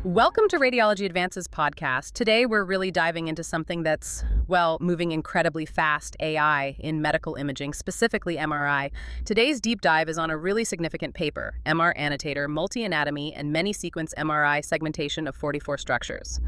Welcome to Radiology Advances podcast. Today, we're really diving into something that's, well, moving incredibly fast, AI in medical imaging, specifically MRI. Today's deep dive is on a really significant paper, MRAnnotator, Multi-Anatomy and Many-Sequence MRI Segmentation of 44 Structures.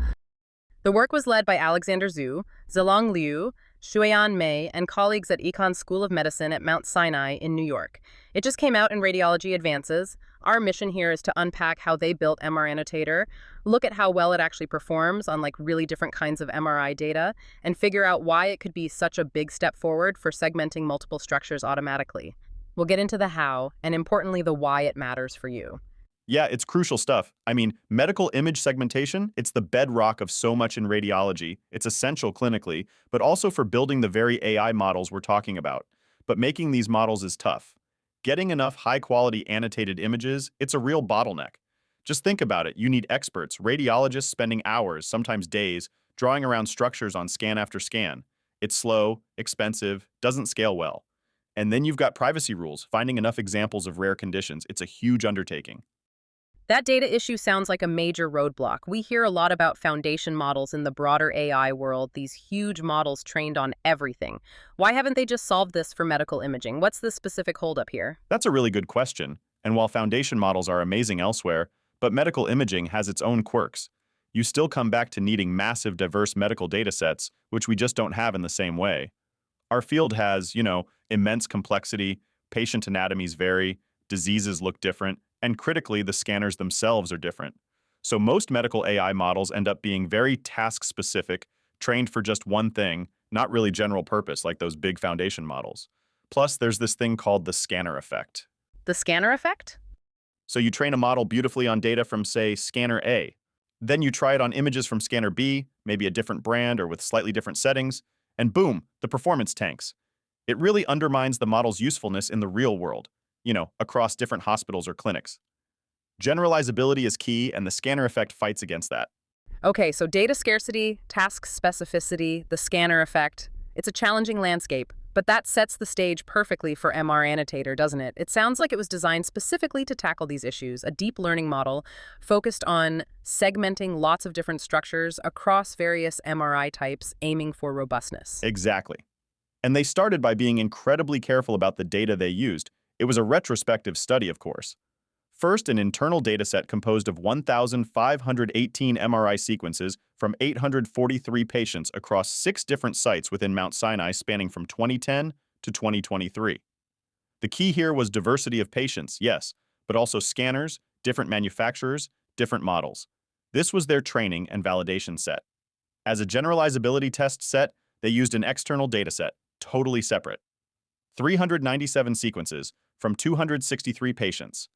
The work was led by Alexander Zhu, Zilong Liu, Shuiyan Mei, and colleagues at Econ School of Medicine at Mount Sinai in New York. It just came out in Radiology Advances. Our mission here is to unpack how they built MRAnnotator, look at how well it actually performs on really different kinds of MRI data, and figure out why it could be such a big step forward for segmenting multiple structures automatically. We'll get into the how, and importantly, the why it matters for you. Yeah, it's crucial stuff. Medical image segmentation, it's the bedrock of so much in radiology. It's essential clinically, but also for building the very AI models we're talking about. But making these models is tough. Getting enough high-quality annotated images, it's a real bottleneck. Just think about it. You need experts, radiologists spending hours, sometimes days, drawing around structures on scan after scan. It's slow, expensive, doesn't scale well. And then you've got privacy rules. Finding enough examples of rare conditions, it's a huge undertaking. That data issue sounds like a major roadblock. We hear a lot about foundation models in the broader AI world, these huge models trained on everything. Why haven't they just solved this for medical imaging? What's the specific holdup here? That's a really good question. And while foundation models are amazing elsewhere, but medical imaging has its own quirks. You still come back to needing massive, diverse medical datasets, which we just don't have in the same way. Our field has, immense complexity, patient anatomies vary, diseases look different, and critically, the scanners themselves are different. So most medical AI models end up being very task-specific, trained for just one thing, not really general purpose like those big foundation models. Plus, there's this thing called the scanner effect. The scanner effect? So you train a model beautifully on data from, say, scanner A. Then you try it on images from scanner B, maybe a different brand or with slightly different settings, and boom, the performance tanks. It really undermines the model's usefulness in the real world, across different hospitals or clinics. Generalizability is key, and the scanner effect fights against that. Okay, so data scarcity, task specificity, the scanner effect. It's a challenging landscape, but that sets the stage perfectly for MRAnnotator, doesn't it? It sounds like it was designed specifically to tackle these issues, a deep learning model focused on segmenting lots of different structures across various MRI types, aiming for robustness. Exactly. And they started by being incredibly careful about the data they used. It was a retrospective study, of course. First, an internal dataset composed of 1,518 MRI sequences from 843 patients across 6 different sites within Mount Sinai spanning from 2010 to 2023. The key here was diversity of patients, yes, but also scanners, different manufacturers, different models. This was their training and validation set. As a generalizability test set, they used an external dataset, totally separate. 397 sequences from 263 patients.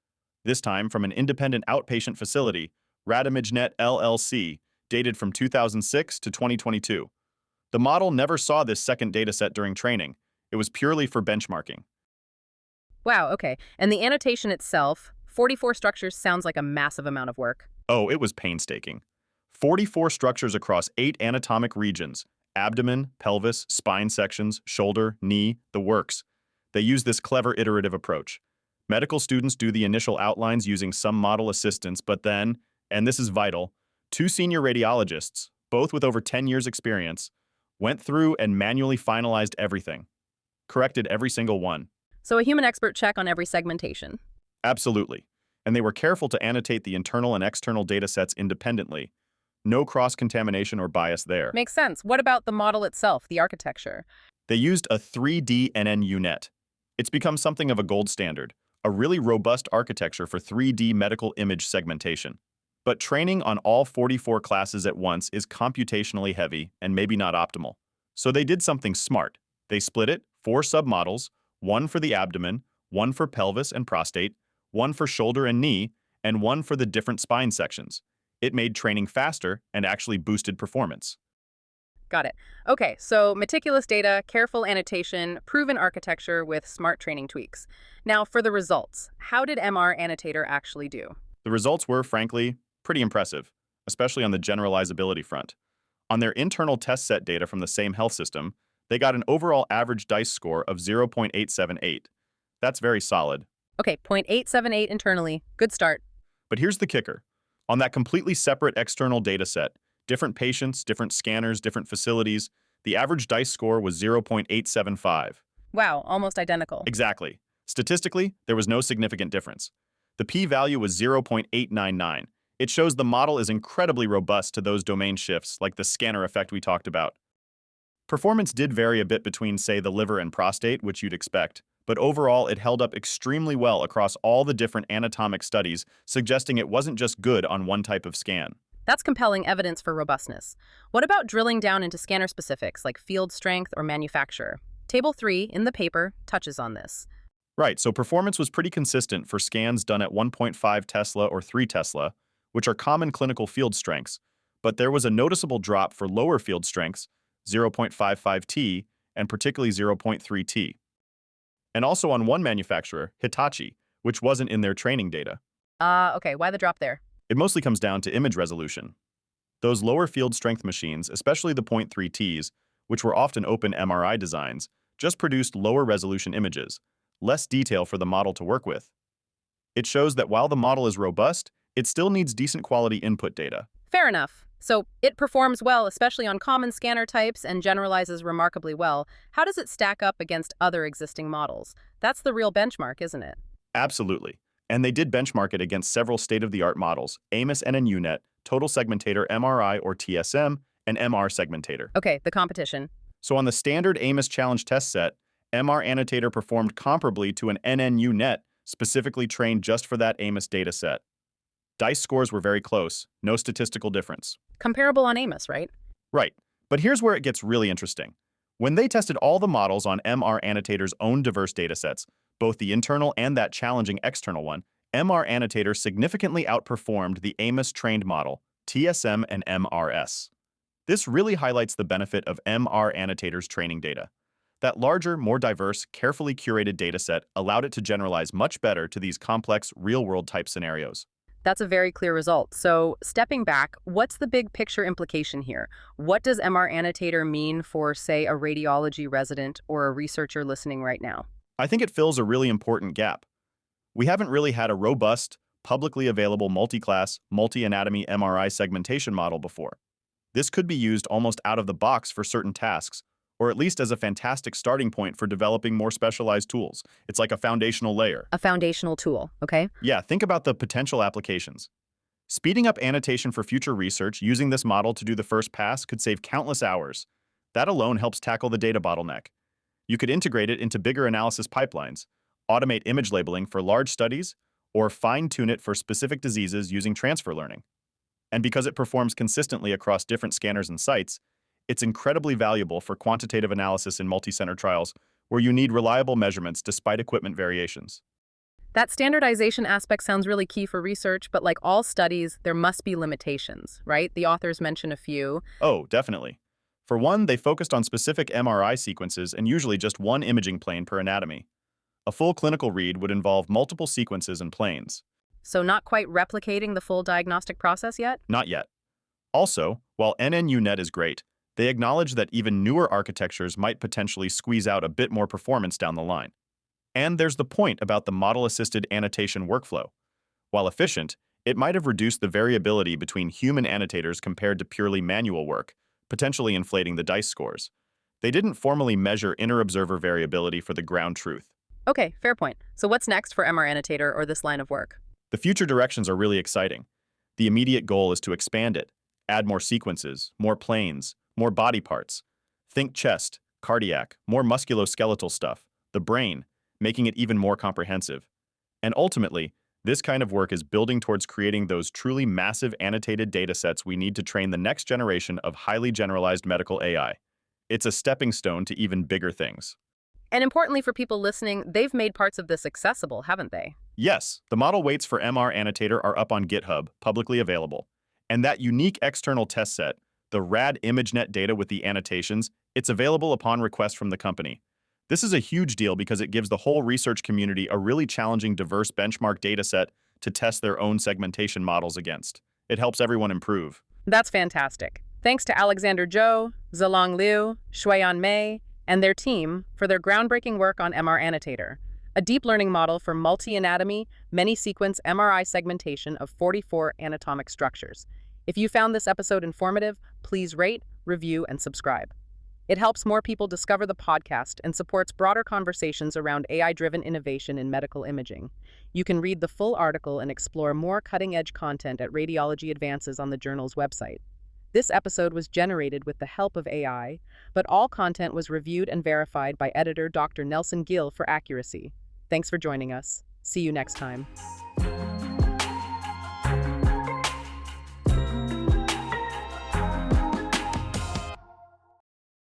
This time from an independent outpatient facility, RadImageNet LLC, dated from 2006 to 2022. The model never saw this second dataset during training. It was purely for benchmarking. Wow, okay. And the annotation itself, 44 structures sounds like a massive amount of work. Oh, it was painstaking. 44 structures across 8 anatomic regions: abdomen, pelvis, spine sections, shoulder, knee, the works. They use this clever iterative approach. Medical students do the initial outlines using some model assistance, but then, and this is vital, 2 senior radiologists, both with over 10 years experience, went through and manually finalized everything. Corrected every single one. So a human expert check on every segmentation. Absolutely. And they were careful to annotate the internal and external datasets independently. No cross-contamination or bias there. Makes sense. What about the model itself, the architecture? They used a 3D NNU-net. It's become something of a gold standard, a really robust architecture for 3D medical image segmentation. But training on all 44 classes at once is computationally heavy and maybe not optimal. So they did something smart. They split it, 4 submodels, 1 for the abdomen, 1 for pelvis and prostate, 1 for shoulder and knee, and 1 for the different spine sections. It made training faster and actually boosted performance. Got it. Okay, so meticulous data, careful annotation, proven architecture with smart training tweaks. Now for the results, how did MRAnnotator actually do? The results were, frankly, pretty impressive, especially on the generalizability front. On their internal test set data from the same health system, they got an overall average DICE score of 0.878. That's very solid. Okay, 0.878 internally. Good start. But here's the kicker. On that completely separate external dataset, different patients, different scanners, different facilities, the average DICE score was 0.875. Wow, almost identical. Exactly. Statistically, there was no significant difference. The p-value was 0.899. It shows the model is incredibly robust to those domain shifts, like the scanner effect we talked about. Performance did vary a bit between, say, the liver and prostate, which you'd expect, but overall it held up extremely well across all the different anatomic studies, suggesting it wasn't just good on one type of scan. That's compelling evidence for robustness. What about drilling down into scanner specifics like field strength or manufacturer? Table 3 in the paper touches on this. Right, so performance was pretty consistent for scans done at 1.5 Tesla or 3 Tesla, which are common clinical field strengths, but there was a noticeable drop for lower field strengths, 0.55 T and particularly 0.3 T. And also on one manufacturer, Hitachi, which wasn't in their training data. Okay, why the drop there? It mostly comes down to image resolution. Those lower field strength machines, especially the 0.3 Ts, which were often open MRI designs, just produced lower resolution images, less detail for the model to work with. It shows that while the model is robust, it still needs decent quality input data. Fair enough. So it performs well, especially on common scanner types, and generalizes remarkably well. How does it stack up against other existing models? That's the real benchmark, isn't it? Absolutely. And they did benchmark it against several state-of-the-art models, AMOS NNUNet, Total Segmentator MRI or TSM, and MR Segmentator. Okay, the competition. So on the standard AMOS challenge test set, MRAnnotator performed comparably to an NNUNet specifically trained just for that AMOS dataset. DICE scores were very close, no statistical difference. Comparable on Amos, right? Right, but here's where it gets really interesting. When they tested all the models on MRAnnotator's own diverse datasets, both the internal and that challenging external one, MRAnnotator significantly outperformed the AMOS-trained model, TSM and MRS. This really highlights the benefit of MRAnnotator's training data. That larger, more diverse, carefully curated dataset allowed it to generalize much better to these complex, real-world type scenarios. That's a very clear result. So stepping back, what's the big picture implication here? What does MRAnnotator mean for, say, a radiology resident or a researcher listening right now? I think it fills a really important gap. We haven't really had a robust, publicly available multi-class, multi-anatomy MRI segmentation model before. This could be used almost out of the box for certain tasks, or at least as a fantastic starting point for developing more specialized tools. It's like a foundational layer. A foundational tool, okay? Yeah, think about the potential applications. Speeding up annotation for future research using this model to do the first pass could save countless hours. That alone helps tackle the data bottleneck. You could integrate it into bigger analysis pipelines, automate image labeling for large studies, or fine-tune it for specific diseases using transfer learning. And because it performs consistently across different scanners and sites, it's incredibly valuable for quantitative analysis in multi-center trials where you need reliable measurements despite equipment variations. That standardization aspect sounds really key for research, but like all studies, there must be limitations, right? The authors mention a few. Oh, definitely. For one, they focused on specific MRI sequences and usually just one imaging plane per anatomy. A full clinical read would involve multiple sequences and planes. So not quite replicating the full diagnostic process yet? Not yet. Also, while NNUNet is great, they acknowledge that even newer architectures might potentially squeeze out a bit more performance down the line. And there's the point about the model-assisted annotation workflow. While efficient, it might have reduced the variability between human annotators compared to purely manual work, potentially inflating the DICE scores. They didn't formally measure inter-observer variability for the ground truth. Okay, fair point. So what's next for MRAnnotator or this line of work? The future directions are really exciting. The immediate goal is to expand it, add more sequences, more planes, more body parts. Think chest, cardiac, more musculoskeletal stuff, the brain, making it even more comprehensive. And ultimately, this kind of work is building towards creating those truly massive annotated datasets we need to train the next generation of highly generalized medical AI. It's a stepping stone to even bigger things. And importantly for people listening, they've made parts of this accessible, haven't they? Yes, the model weights for MRAnnotator are up on GitHub, publicly available. And that unique external test set, the RAD ImageNet data with the annotations, it's available upon request from the company. This is a huge deal because it gives the whole research community a really challenging, diverse benchmark dataset to test their own segmentation models against. It helps everyone improve. That's fantastic. Thanks to Alexander Zhou, Zilong Liu, Shuiyan Mei, and their team for their groundbreaking work on MRAnnotator. a deep learning model for multi-anatomy, many-sequence MRI segmentation of 44 anatomic structures. If you found this episode informative, please rate, review, and subscribe. It helps more people discover the podcast and supports broader conversations around AI-driven innovation in medical imaging. You can read the full article and explore more cutting-edge content at Radiology Advances on the journal's website. This episode was generated with the help of AI, but all content was reviewed and verified by editor Dr. Nelson Gill for accuracy. Thanks for joining us. See you next time.